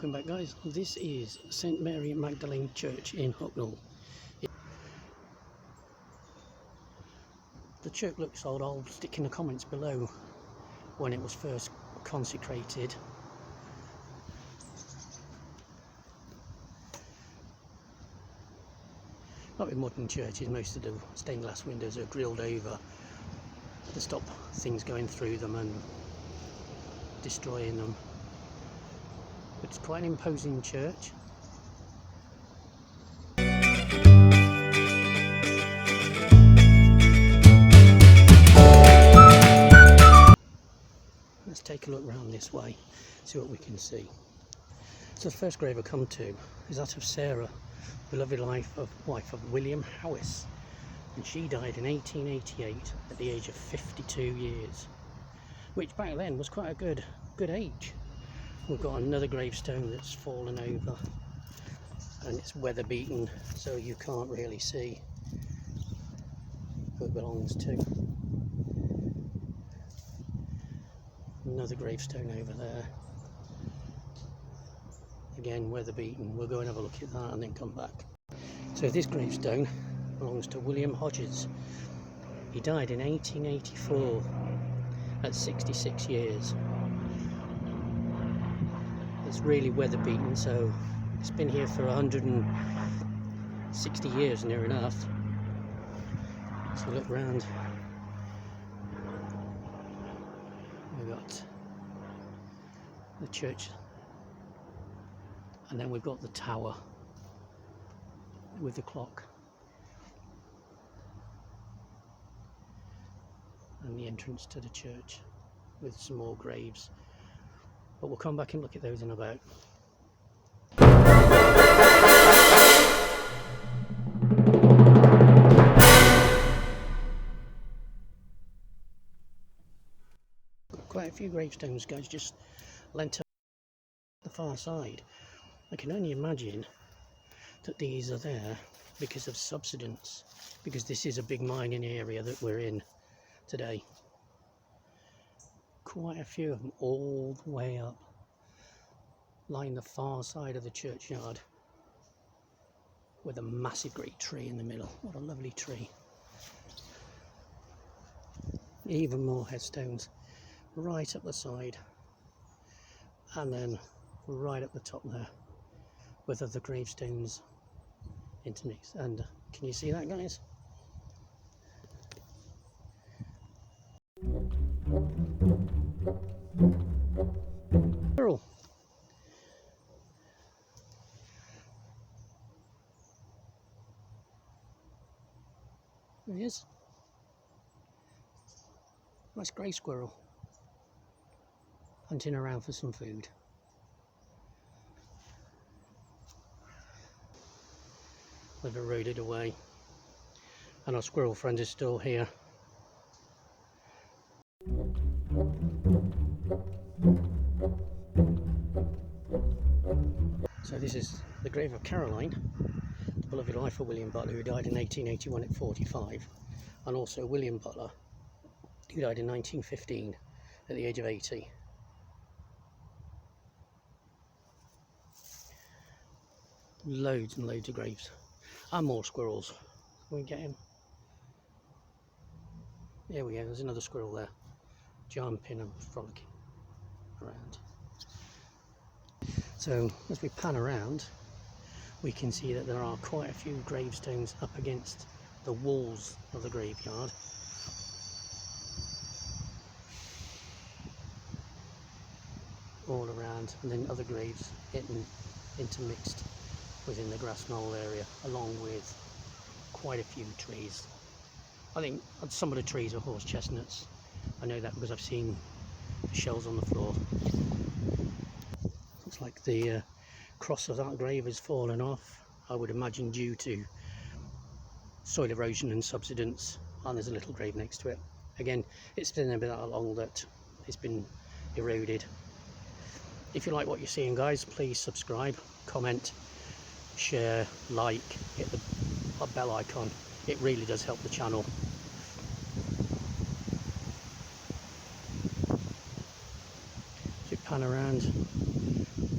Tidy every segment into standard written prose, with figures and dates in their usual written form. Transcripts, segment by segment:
Welcome back, guys. This is St Mary Magdalene Church in Hucknall. The church looks old. I'll stick in the comments below when it was first consecrated. Not with modern churches, most of the stained glass windows are grilled over to stop things going through them and destroying them. But it's quite an imposing church. Let's take a look round this way, see what we can see. So the first grave I come to is that of Sarah, beloved wife of William Howes, and she died in 1888 at the age of 52 years, which back then was quite a good age. We've got another gravestone that's fallen over and it's weather beaten, so you can't really see who it belongs to. Another gravestone over there, again weather beaten. We'll go and have a look at that and then come back. So this gravestone belongs to William Hodges. He died in 1884 at 66 years. It's really weather beaten, so it's been here for 160 years near enough. So look round, we've got the church, and then we've got the tower with the clock and the entrance to the church with some more graves. But we'll come back and look at those in a bit. Quite a few gravestones, guys, just lent up the far side. I can only imagine that these are there because of subsidence, because this is a big mining area that we're in today. Quite a few of them all the way up, line the far side of the churchyard with a massive great tree in the middle. What a lovely tree. Even more headstones right up the side, and then right up the top there with other gravestones intermixed. And can you see that, guys? Squirrel. There he is. Nice grey squirrel hunting around for some food. They've eroded away, and our squirrel friend is still here. So this is the grave of Caroline, the beloved wife of William Butler, who died in 1881 at 45, and also William Butler, who died in 1915 at the age of 80. Loads and loads of graves, and more squirrels. Can we get him? There we go, there's another squirrel there, jumping and frolicking around. So as we pan around, we can see that there are quite a few gravestones up against the walls of the graveyard. All around, and then other graves getting intermixed within the grass knoll area, along with quite a few trees. I think some of the trees are horse chestnuts. I know that because I've seen the shells on the floor. Looks like the cross of that grave has fallen off, I would imagine due to soil erosion and subsidence, and there's a little grave next to it. Again, it's been a bit that long that it's been eroded. If you like what you're seeing, guys, please subscribe, comment, share, like, hit the bell icon. It really does help the channel. So pan around,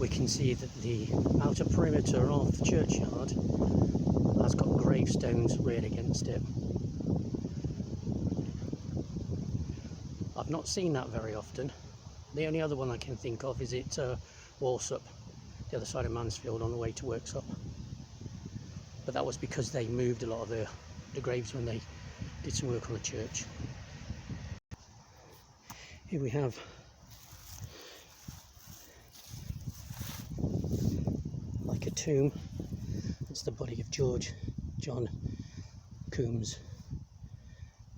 we can see that the outer perimeter of the churchyard has got gravestones reared against it. I've not seen that very often. The only other one I can think of is at Walsup, the other side of Mansfield, on the way to Worksop. But that was because they moved a lot of the graves when they did some work on the church. Here we have like a tomb. It's the body of George John Coombs,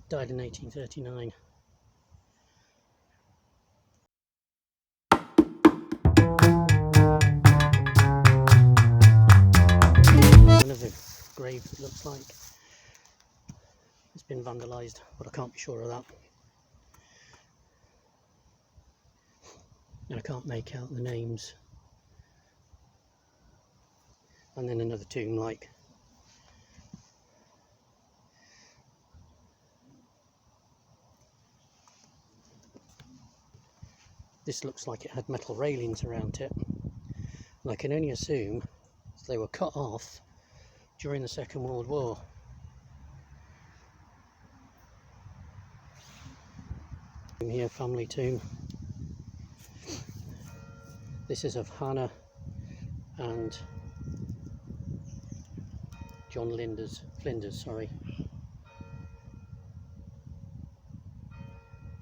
died in 1839. One of the graves, it looks like it's been vandalised, but I can't be sure of that. And I can't make out the names. And then another tomb like. This looks like it had metal railings around it, and I can only assume they were cut off during the Second World War. Here, family tomb. This is of Hannah and John Flinders, sorry.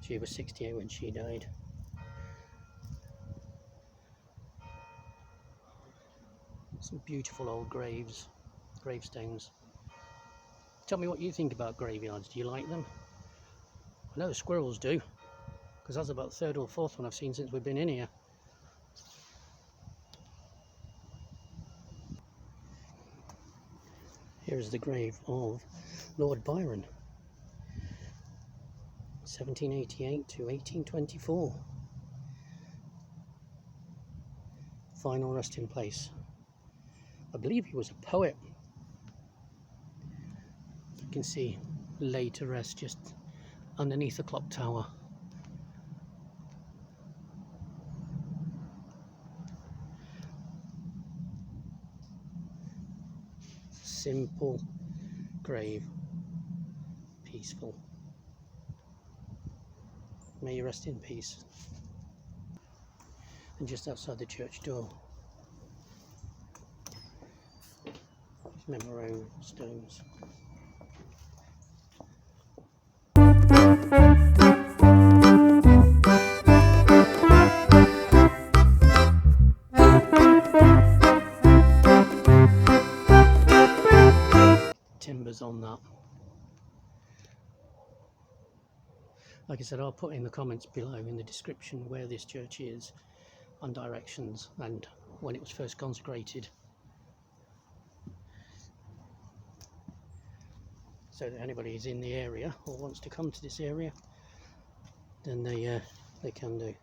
She was 68 when she died. Some beautiful old gravestones. Tell me what you think about graveyards. Do you like them? I know the squirrels do, because that's about the third or fourth one I've seen since we've been in here. Here is the grave of Lord Byron, 1788 to 1824. Final resting place. I believe he was a poet. You can see laid to rest just underneath the clock tower. Simple grave, peaceful. May you rest in peace. And just outside the church door, memorial stones. Timbers on that. Like I said, I'll put in the comments below in the description where this church is and directions and when it was first consecrated, so that anybody is in the area or wants to come to this area, then they can do.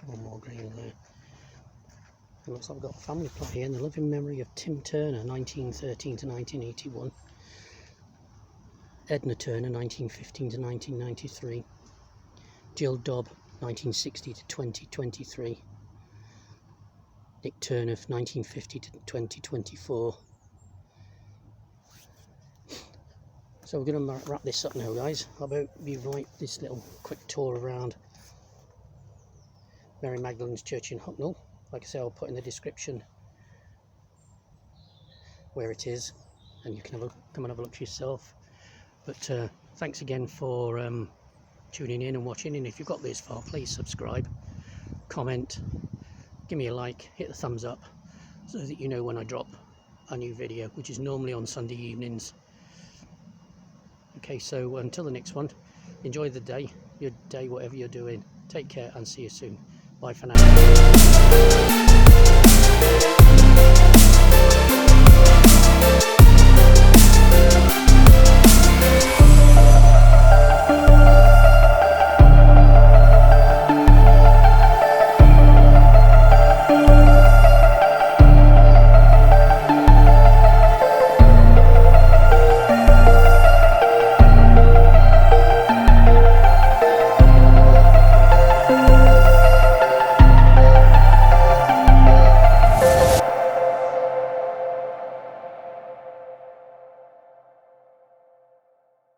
One more green there. It looks like we've got a family plot here in the living memory of Tim Turner, 1913 to 1981. Edna Turner, 1915 to 1993. Jill Dobb, 1960 to 2023. Nick Turner, 1950 to 2024. So we're going to wrap this up now, guys. I hope you like this little quick tour around Mary Magdalene's Church in Hucknall. Like I say, I'll put in the description where it is, and you can come and have a look for yourself. But thanks again for tuning in and watching, and if you've got this far, please subscribe, comment, give me a like, hit the thumbs up, so that you know when I drop a new video, which is normally on Sunday evenings. Okay, so until the next one, enjoy the day, your day, whatever you're doing. Take care and see you soon. Bye for now.